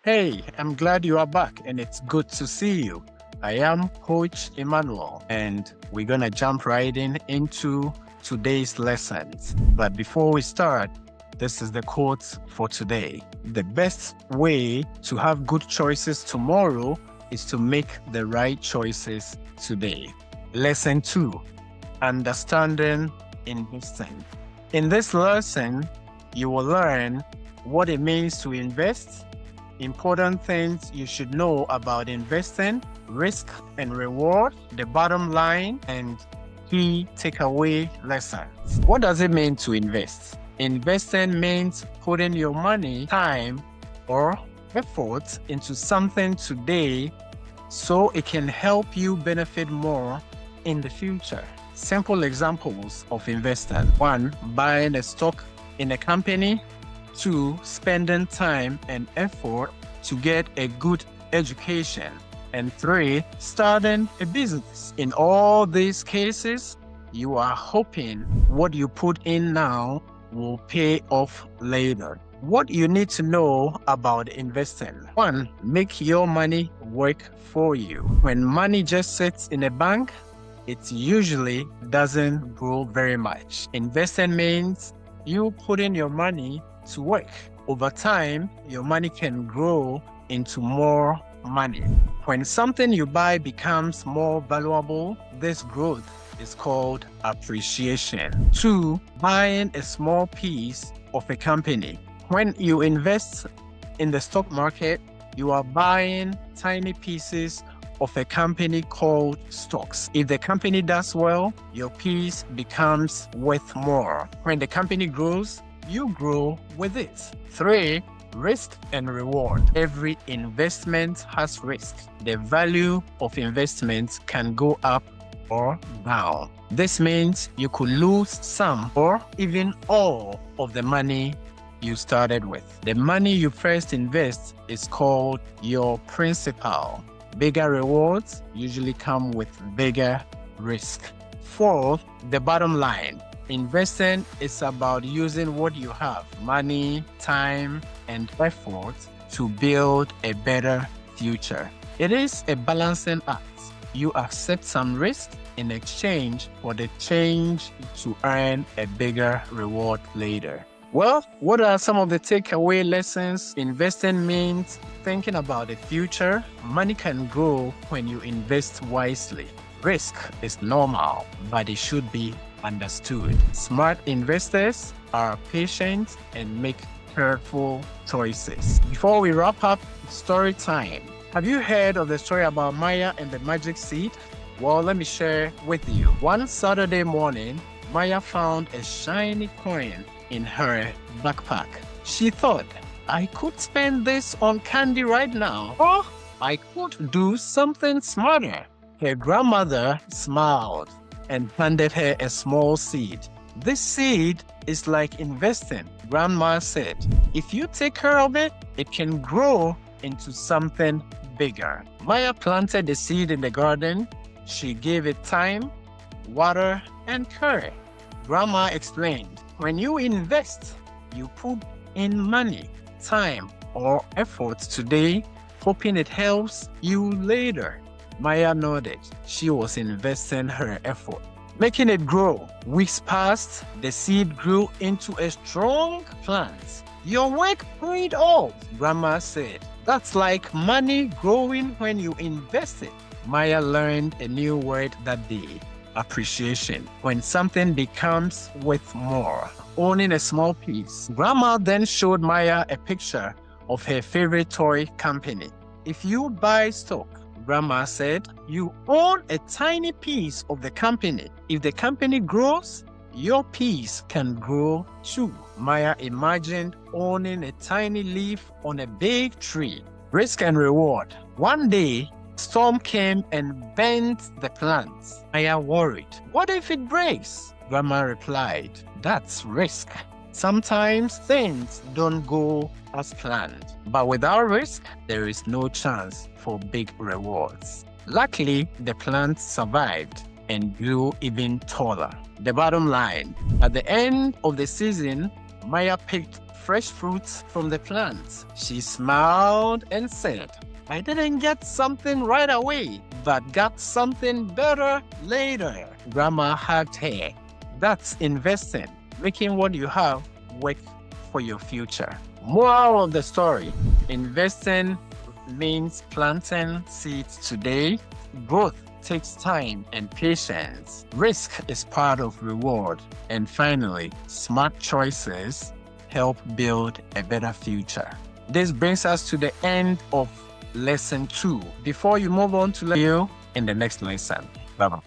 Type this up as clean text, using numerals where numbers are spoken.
Hey, I'm glad you are back and it's good to see you. I am Coach Emmanuel and we're going to jump right into today's lessons. But before we start, this is the quote for today. The best way to have good choices tomorrow is to make the right choices today. Lesson 2, understanding investing. In this lesson, you will learn what it means to invest, important things you should know about investing, risk and reward, the bottom line, and key takeaway lessons. What does it mean to invest? Investing means putting your money, time, or effort into something today so it can help you benefit more in the future. Simple examples of investing. 1. Buying a stock in a company. 2. Spending time and effort to get a good education. And 3. Starting a business. In all these cases, you are hoping what you put in now will pay off later. What you need to know about investing. 1. Make your money work for you. When money just sits in a bank, it usually doesn't grow very much. Investing means you putting your money to work. Over time, your money can grow into more money. When something you buy becomes more valuable, this growth is called appreciation. 2. Buying a small piece of a company. When you invest in the stock market, you are buying tiny pieces of a company called stocks. If the company does well, your piece becomes worth more. When the company grows, you grow with it. 3. Risk and reward. Every investment has risk. The value of investments can go up or down. This means you could lose some or even all of the money you started with. The money you first invest is called your principal. Bigger rewards usually come with bigger risk. 4. The bottom line. Investing is about using what you have, money, time, and effort to build a better future. It is a balancing act. You accept some risk in exchange for the change to earn a bigger reward later. Well, what are some of the takeaway lessons? Investing means thinking about the future. Money can grow when you invest wisely. Risk is normal, but it should be understood. Smart investors are patient and make careful choices. Before we wrap up, story time. Have you heard of the story about Maya and the magic seed? Well, let me share with you. One Saturday morning, Maya found a shiny coin in her backpack. She thought, I could spend this on candy right now, or I could do something smarter. Her grandmother smiled and handed her a small seed. This seed is like investing, Grandma said. If you take care of it, it can grow into something bigger. Maya planted the seed in the garden. She gave it time, water, and care. Grandma explained, when you invest, you put in money, time, or effort today, hoping it helps you later. Maya nodded. She was investing her effort, making it grow. Weeks passed, the seed grew into a strong plant. Your work paid off, Grandma said. That's like money growing when you invest it. Maya learned a new word that day. Appreciation. When something becomes worth more. Owning a small piece. Grandma then showed Maya a picture of her favorite toy company. If you buy stock, Grandma said, you own a tiny piece of the company. If the company grows, your piece can grow too. Maya imagined owning a tiny leaf on a big tree. Risk and reward. One day, storm came and bent the plants. Maya worried. What if it breaks? Grandma replied, that's risk. Sometimes things don't go as planned, but without risk, there is no chance for big rewards. Luckily, the plant survived and grew even taller. The bottom line, at the end of the season, Maya picked fresh fruits from the plants. She smiled and said, "I didn't get something right away, but got something better later." Grandma hugged her. That's investing, making what you have work for your future. Moral of the story: investing means planting seeds today. Growth takes time and patience. Risk is part of reward. And finally, smart choices help build a better future. This brings us to the end of lesson 2. Before you move on to you in the next lesson. Bye-bye.